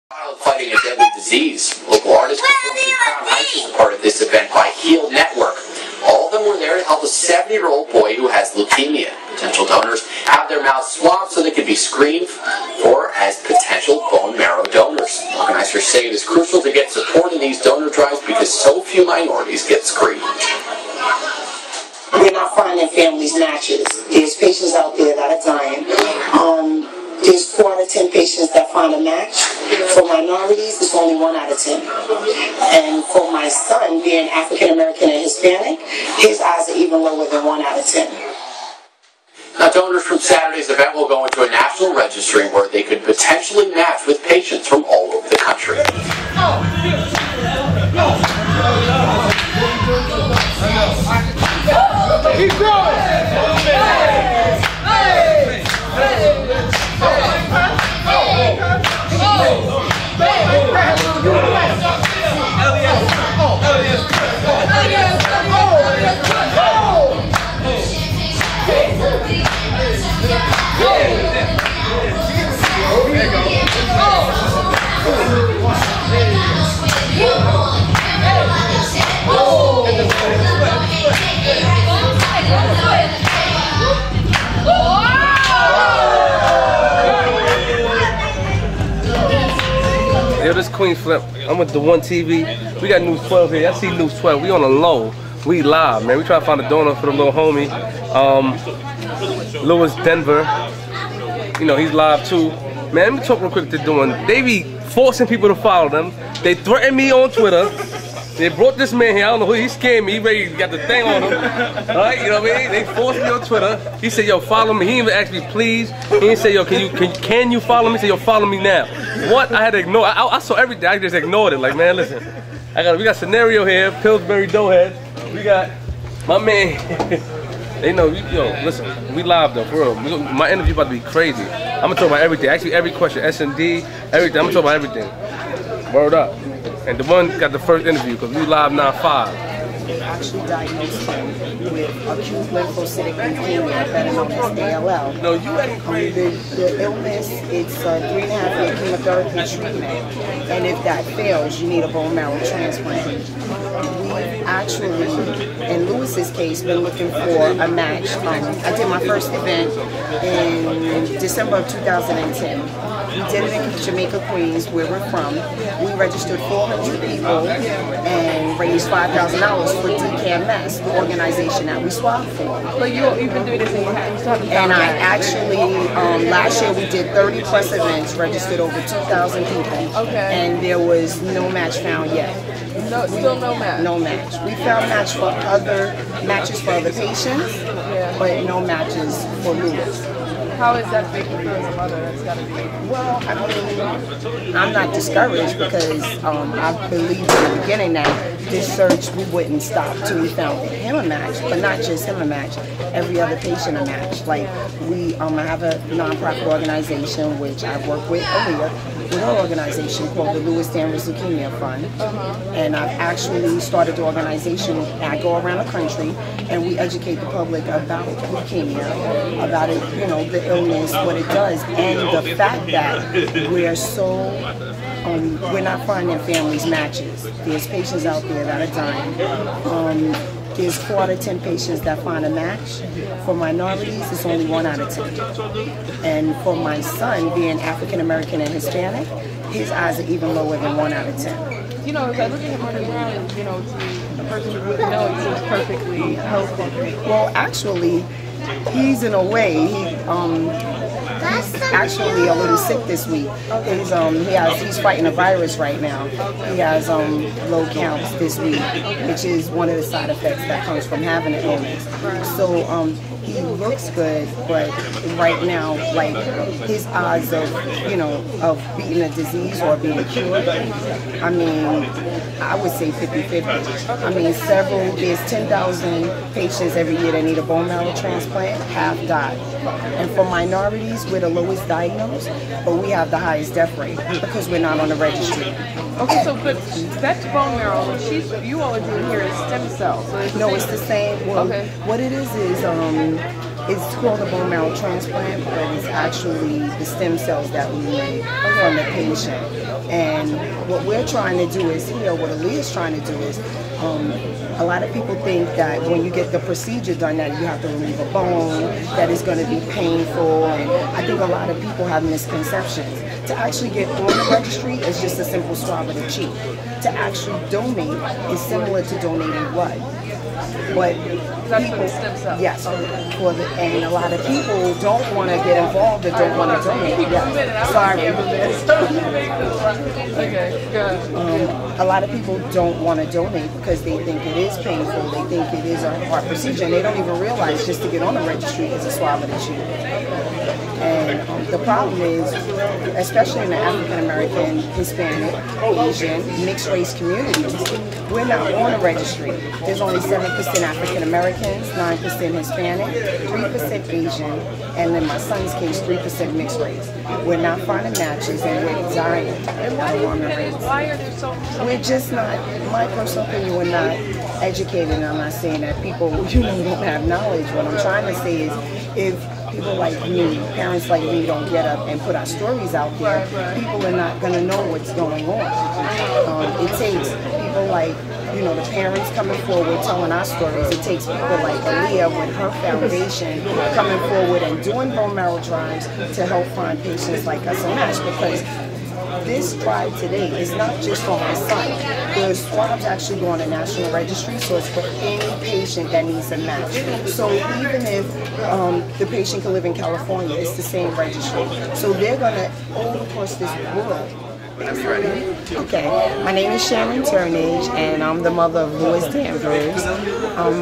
Fighting a deadly disease. Local artists performed in Crown Heights as a part of this event by H.E.A.L Network. All of them were there to help a 70-year-old boy who has leukemia. Potential donors have their mouths swabbed so they can be screened for as potential bone marrow donors. Organizers say it is crucial to get support in these donor drives because so few minorities get screened. We're not finding families matches. There's patients out there that are dying. There's 4 out of 10 patients that find a match. For minorities, it's only 1 out of 10. And for my son, being African American and Hispanic, his odds are even lower than 1 out of 10. Now, donors from Saturday's event will go into a national registry where they could potentially match with patients from all over the country. Keep going! Yo, this Queen Flip. I'm with the One TV. We got News 12 here. I see News 12. We on the low. We live, man. We try to find a donor for the little homie. Lewis Denver. You know, he's live too. Man, let me talk real quick to doing. They be forcing people to follow them. They threaten me on Twitter. They brought this man here. I don't know who. He scared me. He ready got the thing on him. Alright, you know what I mean? They forced me on Twitter. He said, yo, follow me. He didn't even ask me, please. He didn't say, yo, can you follow me? He said, yo, follow me now. What? I had to ignore. I saw everything. I just ignored it. Like, man, listen. We got Scenario here, Pillsbury Doughhead. We got my man. They know, yo, listen, we live though, for real. My interview about to be crazy. I'm gonna talk about everything. Actually, every question, S&D, everything. I'm gonna talk about everything. Word up. And the one got the first interview because we live 9/5. They actually diagnosed him with acute lymphocytic leukemia, better known as ALL. No, you ain't crazy. The illness, it's a 3.5-year chemotherapy treatment, and if that fails, you need a bone marrow transplant. We actually, in Lewis's case, been looking for a match. I did my first event in December of 2010. We did it in Jamaica, Queens, where we're from. We registered 400 people and raised $5,000 for DKMS, the organization that we swab for. But you've been doing this in your house. And I actually, last year we did 30 plus events, registered over 2,000 people. Okay. And there was no match found yet. No, still no match? No match. We found matches for other patients, but no matches for Lewis. How is that big for a mother? That's got to be. Well, I mean, I'm not discouraged because I believed in the beginning that this search we wouldn't stop till we found him a match, but not just him a match, every other patient a match. Like we, I have a nonprofit organization which I work with Aaliyah, with her organization called the Lewis Danvers Leukemia Fund, and I've actually started the organization. I go around the country and we educate the public about leukemia, about it, you know, the illness, what it does, and the fact that we're so we're not finding families matches. There's patients out there that are dying. There's 4 out of 10 patients that find a match. For minorities, it's only 1 out of 10. And for my son, being African American and Hispanic, his odds are even lower than 1 out of 10. You know, as I look at him running around, and you know, to a person who wouldn't know, he seems perfectly healthy. Well, actually, he's in a way, he's actually a little sick this week. He's fighting a virus right now. He has low counts this week, which is one of the side effects that comes from having an illness. So he looks good, but right now, like his odds of, you know, of beating a disease or being cured, I mean, I would say 50-50. I mean, there's 10,000 patients every year that need a bone marrow transplant, half die. And for minorities, we're the lowest diagnosed, but we have the highest death rate because we're not on the registry. Okay, so but that's bone marrow. What you all are doing here is stem cells. So no, it's the same. Well, okay. What it is It's called a bone marrow transplant, but it's actually the stem cells that we need from the patient. And what we're trying to do is here, what Aaliyah's trying to do is, a lot of people think that when you get the procedure done that you have to remove a bone, that it's going to be painful, and I think a lot of people have misconceptions. To actually get on the registry is just a simple swab of the cheek. To actually donate is similar to donating blood. But people, yes, and a lot of people don't want to get involved or don't want to donate. Yes. Sorry. Okay, good. A lot of people don't want to donate because they think it is painful. They think it is a hard procedure, and they don't even realize just to get on the registry is a swab of the cheek. And the problem is, especially in the African American, Hispanic, Asian, mixed race communities, we're not on a registry. There's only 7% African Americans, 9% Hispanic, 3% Asian, and in my son's case, 3% mixed race. We're not finding matches, and we're dying. Why are there so many? We're just not, my personal opinion, we're not educated. And I'm not saying that people, don't have knowledge. What I'm trying to say is, if people like me, parents like me, don't get up and put our stories out there, people are not going to know what's going on. It takes people like, the parents coming forward telling our stories. It takes people like Aaliyah with her foundation coming forward and doing bone marrow drives to help find patients like us a match, because this drive today is not just for my son. The swabs actually go on a national registry, so it's for any patient that needs a match. So even if the patient can live in California, it's the same registry. So they're going to, all across this world. Whenever you're ready. Okay, my name is Sharon Turnage, and I'm the mother of Louis Danvers.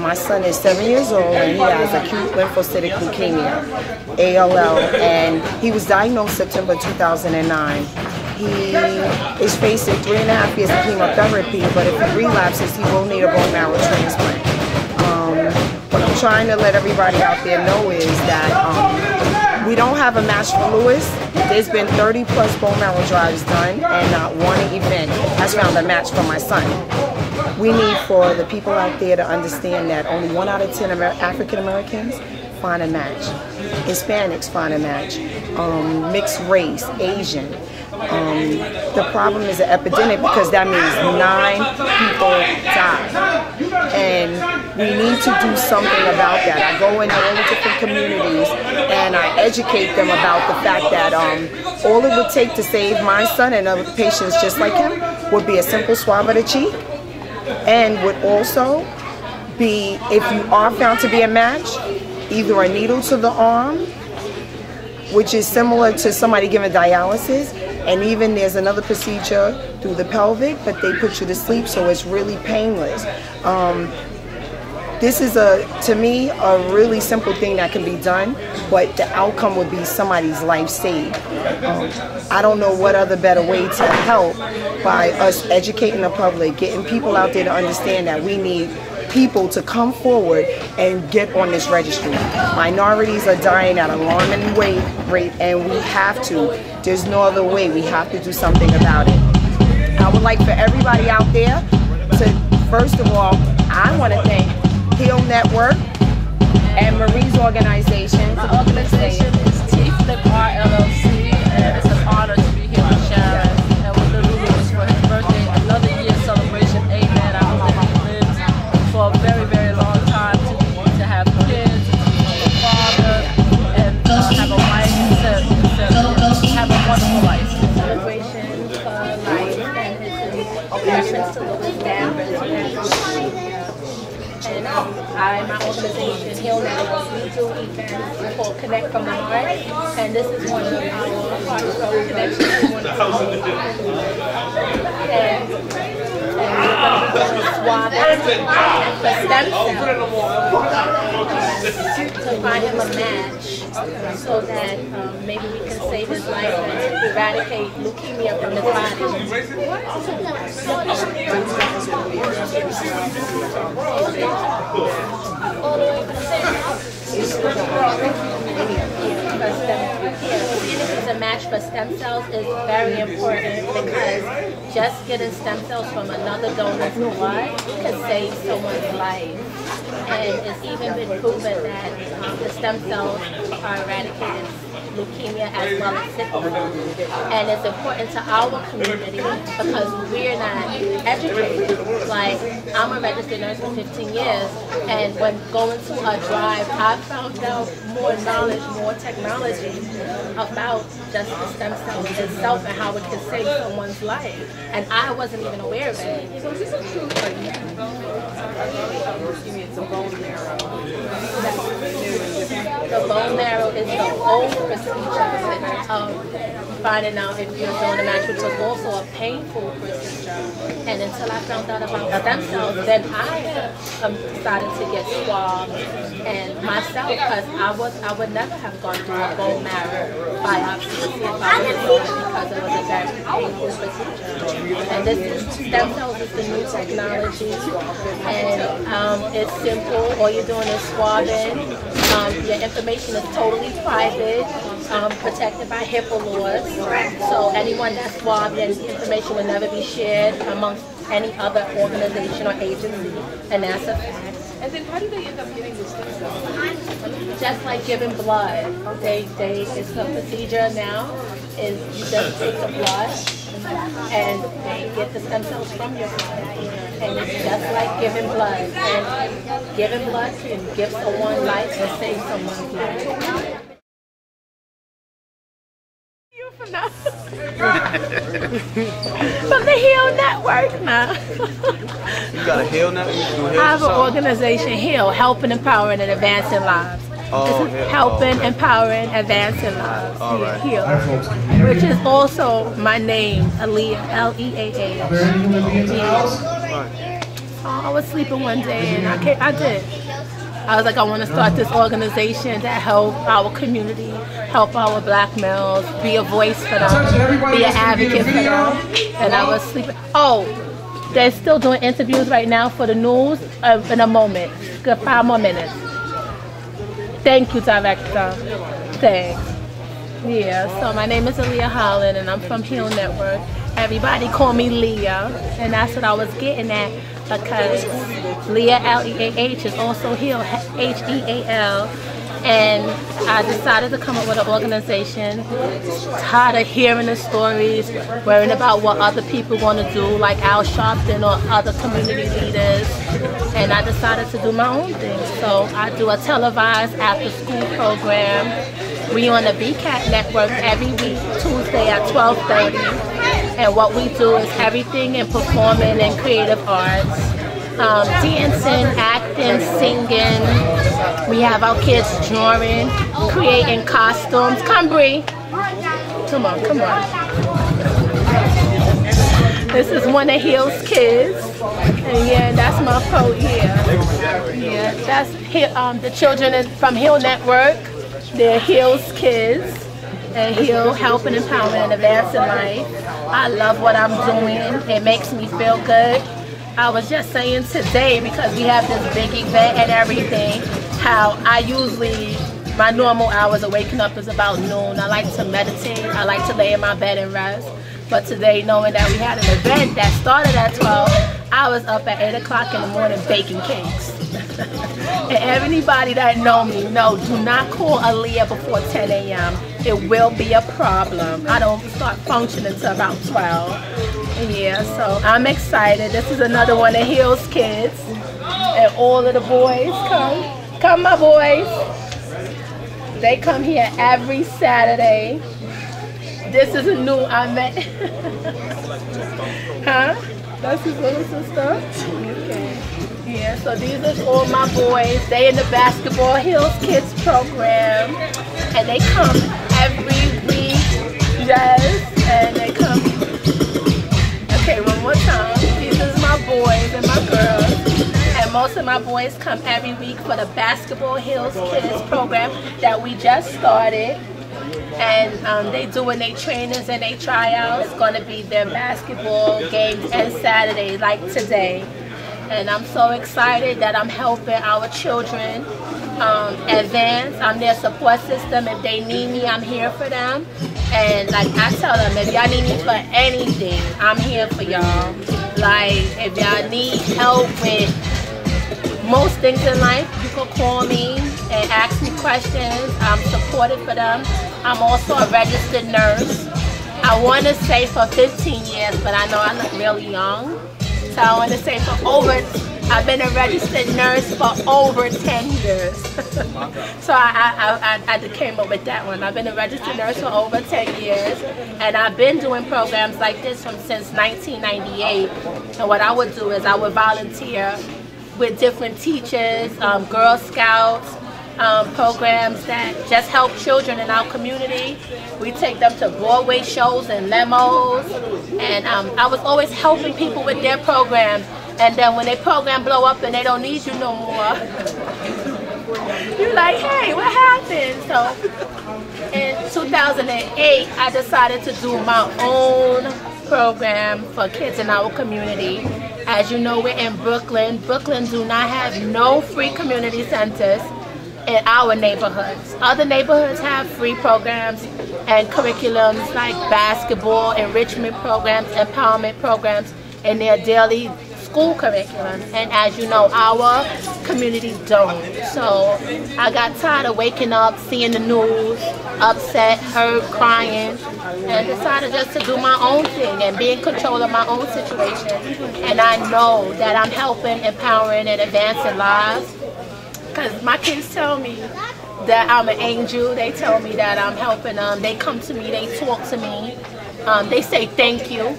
My son is 7 years old, and he has acute lymphocytic leukemia, ALL, and he was diagnosed September 2009. He is facing 3.5 years of chemotherapy, but if he relapses, he will need a bone marrow transplant. What I'm trying to let everybody out there know is that we don't have a match for Louis. There's been 30 plus bone marrow drives done, and not one event has found a match for my son. We need for the people out there to understand that only 1 out of 10 African Americans find a match. Hispanics find a match. Mixed race, Asian. The problem is an epidemic because that means 9 people die. And we need to do something about that. I go into all the different communities and I educate them about the fact that all it would take to save my son and other patients just like him would be a simple swab of the cheek, and would also be, if you are found to be a match, either a needle to the arm, which is similar to somebody giving dialysis, and even there's another procedure through the pelvic, but they put you to sleep, so it's really painless. This is, to me, a really simple thing that can be done, but the outcome would be somebody's life saved. I don't know what other better way to help by us educating the public, getting people out there to understand that we need people to come forward and get on this registry. Minorities are dying at an alarming rate, and we have to. There's no other way. We have to do something about it. I would like for everybody out there to, first of all, I want to thank H.E.A.L Network and Marie's organization. My organization is H.E.A.L LLC, and it's an honor to be here with Sharon and with little Louis for his birthday. Another year celebration. Amen. I hope that he lives for a very, very long time to have kids, to be a father, and have a wife, to have a wonderful life. Celebration for life and his reference to Louis Danvers. And my organization, H.E.A.L Network, we do events called Connect from the Heart, and this is one of our heartfelt connections we want to do. And we're going to be doing swab for stem cells to find him a match, so that maybe we can save his life and eradicate leukemia from his body. All the way to the center. Even if it's a match for stem cells is very important, because just getting stem cells from another donor's blood can save someone's life. And it's even been proven that the stem cells are eradicating leukemia as well as sickle. And it's important to our community because we're not educated. Like, I'm a registered nurse for 15 years, and when going to a drive, I found out more knowledge, more technology about just the stem cells itself and how it can save someone's life. And I wasn't even aware of it. So is this a true it's a bone marrow? The bone marrow is the old procedure of finding out if you're doing a match, which was also a painful procedure. And until I found out about stem cells, then I decided to get swabbed and myself, because I would never have gone through a bone marrow biopsy if I would have done it, because it was a very painful procedure. And this is, stem cells is the new technology, and it's simple. All you're doing is swabbing. Your information is totally private, protected by HIPAA laws. So anyone that's swabbed, your information will never be shared amongst any other organization or agency, and that's a fact. And then how do they end up getting the stem cells? Just like giving blood. It's a procedure now, is you just take the blood and they get the stem cells from your blood. And it's just like giving blood. And giving blood can give someone life and save someone's life. You from now? From the H.E.A.L network now. You got a H.E.A.L network? I have an organization, H.E.A.L, helping, empowering, and advancing lives. Oh, helping, empowering, advancing lives. All right. H.E.A.L, which is also my name, L-E-A-H. I was sleeping one day and I did. I was like, I want to start this organization to help our community, help our black males, be a voice for them, be an advocate for them. And I was sleeping. Oh, they're still doing interviews right now for the news in a moment. Good, 5 more minutes. Thank you, Director. Thanks. Yeah, so my name is Aaliyah Holland and I'm from H.E.A.L Network. Everybody call me Leah, and that's what I was getting at, because Leah, L-E-A-H, is also H.E.A.L, H-E.A.L. And I decided to come up with an organization, tired of hearing the stories, worrying about what other people want to do, like Al Sharpton or other community leaders. And I decided to do my own thing. So I do a televised after-school program. We on the BCAT network every week, Tuesday at 12:30. And what we do is everything in performing and creative arts. Dancing, acting, singing. We have our kids drawing, creating costumes. Come, Bree. Come on, come on. This is one of H.E.A.L's kids. And yeah, that's my pro here. Yeah, that's the children from H.E.A.L Network. They're H.E.A.L's kids. And H.E.A.L helping, empowering, and advancing life. I love what I'm doing. It makes me feel good. I was just saying today, because we have this big event and everything, how I usually, my normal hours of waking up is about noon. I like to meditate. I like to lay in my bed and rest. But today, knowing that we had an event that started at 12, I was up at 8 o'clock in the morning baking cakes. And everybody that know me know, do not call Aaliyah before 10 a.m. It will be a problem. I don't start functioning until about 12. Yeah, so I'm excited. This is another one of H.E.A.L's kids. And all of the boys come. Come, my boys. They come here every Saturday. This is a new, I met. Huh? That's his little sister? Okay. Yeah, so these are all my boys. They in the basketball H.E.A.L's Kids program. And they come every week. Yes, and they come. Okay, one more time. These are my boys and my girls. And most of my boys come every week for the basketball H.E.A.L's Kids program that we just started. And they doing their trainings and they tryouts. It's going to be their basketball games and Saturdays like today. And I'm so excited that I'm helping our children advance. I'm their support system. If they need me, I'm here for them. And like I tell them, if y'all need me for anything, I'm here for y'all. Like if y'all need help with most things in life. You can call me and ask me questions. I'm supported for them. I'm also a registered nurse. I want to say for 15 years, but I know I look really young. So I want to say I've been a registered nurse for over 10 years. So I came up with that one. I've been a registered nurse for over 10 years. And I've been doing programs like this since 1998. And what I would do is I would volunteer with different teachers, Girl Scouts, programs that just help children in our community. We take them to Broadway shows and limos, and I was always helping people with their programs. And then when their program blow up and they don't need you no more, you're like, hey, what happened? So in 2008, I decided to do my own program for kids in our community. As you know, we're in Brooklyn. Brooklyn do not have no free community centers in our neighborhoods. Other neighborhoods have free programs and curriculums like basketball, enrichment programs, empowerment programs in their daily school curriculum. And as you know, our community don't. So I got tired of waking up, seeing the news, upset, hurt, crying, and decided just to do my own thing and be in control of my own situation. And I know that I'm helping, empowering, and advancing lives. Because my kids tell me that I'm an angel. They tell me that I'm helping them. They come to me, they talk to me. They say thank you,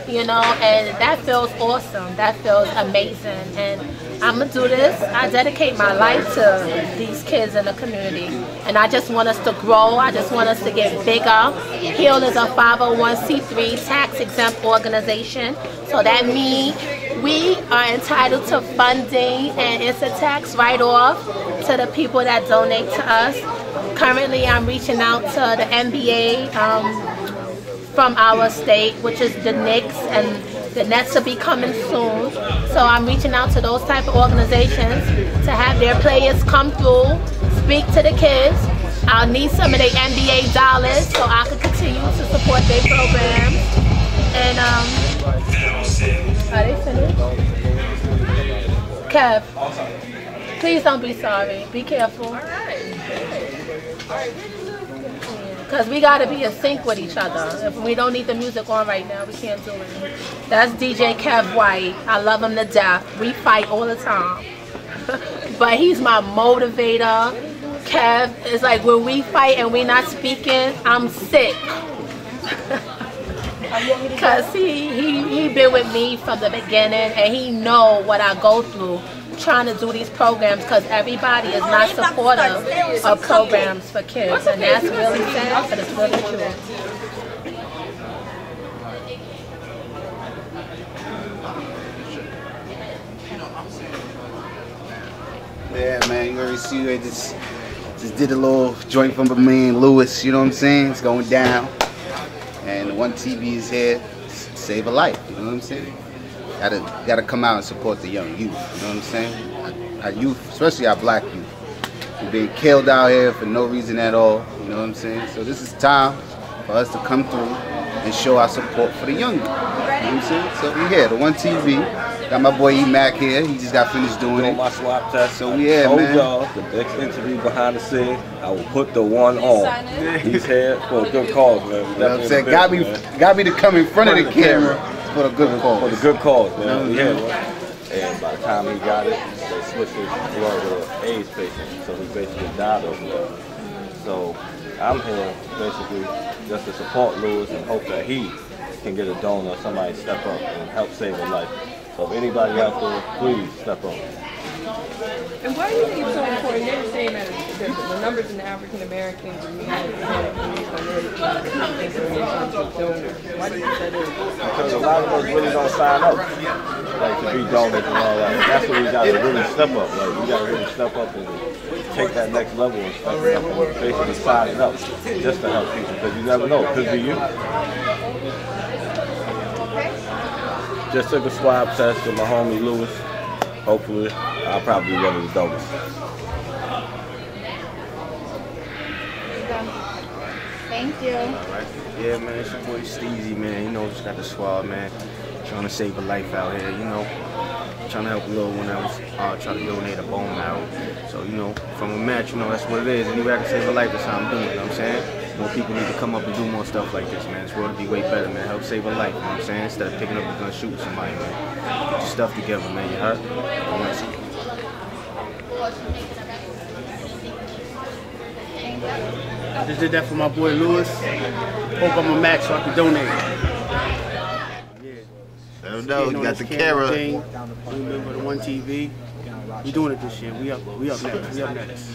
you know, and that feels awesome. That feels amazing. And I'm going to do this. I dedicate my life to these kids in the community. And I just want us to grow. I just want us to get bigger. H.E.A.L is a 501c3 tax-exempt organization. So that means we are entitled to funding, and it's a tax write-off to the people that donate to us. Currently, I'm reaching out to the NBA from our state, which is the Knicks, and the Nets will be coming soon. So I'm reaching out to those type of organizations to have their players come through, speak to the kids. I'll need some of their NBA dollars so I can continue to support their programs. And are they finished? Kev, please don't be sorry. Be careful. Because we got to be in sync with each other. If we don't need the music on right now, we can't do it. That's DJ Kev White. I love him to death. We fight all the time. But he's my motivator. Kev is like, when we fight and we not speaking, I'm sick. Because he been with me from the beginning, and he know what I go through trying to do these programs, because everybody is not supportive of programs for kids, and that's really sad, but it's really true. Yeah, man, you already see I just did a little joint from my man Lewis, you know what I'm saying? It's going down. And One TV is here to save a life, you know what I'm saying? Gotta come out and support the young youth, you know what I'm saying? Our youth, especially our black youth, we're being killed out here for no reason at all, you know what I'm saying? So this is time for us to come through and show our support for the young youth, you know what I'm saying? So we're here, the One TV. Got my boy E-Mac here, he just got finished doing it. My swab test. So we here, man. Y'all, the next interview behind the scene, I will put the one on. He's here for a good cause, man. You know what I'm saying? Got me to come in front of the camera for a good cause. For the good cause, man. Yeah, and by the time he got it, they switched his blood to an AIDS patient, so he basically died over there. So I'm here basically just to support Lewis and hope that he can get a donor, somebody step up and help save a life. So if anybody out there, please step up. And why do you think it's so important? They're saying that the numbers in the African American community, why do you think that is? Because a lot of us really don't sign up, like, to be donors and all that. That's what we got to really step up. Like, we got to really step up and take that next level and step up and basically sign up just to help people. Because you never know, it could be you. Just took a swab test with my homie Lewis. Hopefully, I'll probably be one of the donors. Thank you. Yeah, man, it's your boy Steezy, man. You know, just got the swab, man. trying to save a life out here, you know. Trying to help a little one that was trying to donate a bone marrow. So, you know, from a match, you know, that's what it is. Any way I can save a life, that's how I'm doing it, you know what I'm saying? More people need to come up and do more stuff like this, man. This world would be way better, man. Help save a life, you know what I'm saying? Instead of picking up a gun shooting somebody, man. Get your stuff together, man. You heard? I just did that for my boy Lewis. Hope I'm a match so I can donate. I don't know, you got the camera. We remember the One TV. We doing it this year. We up next. We up next.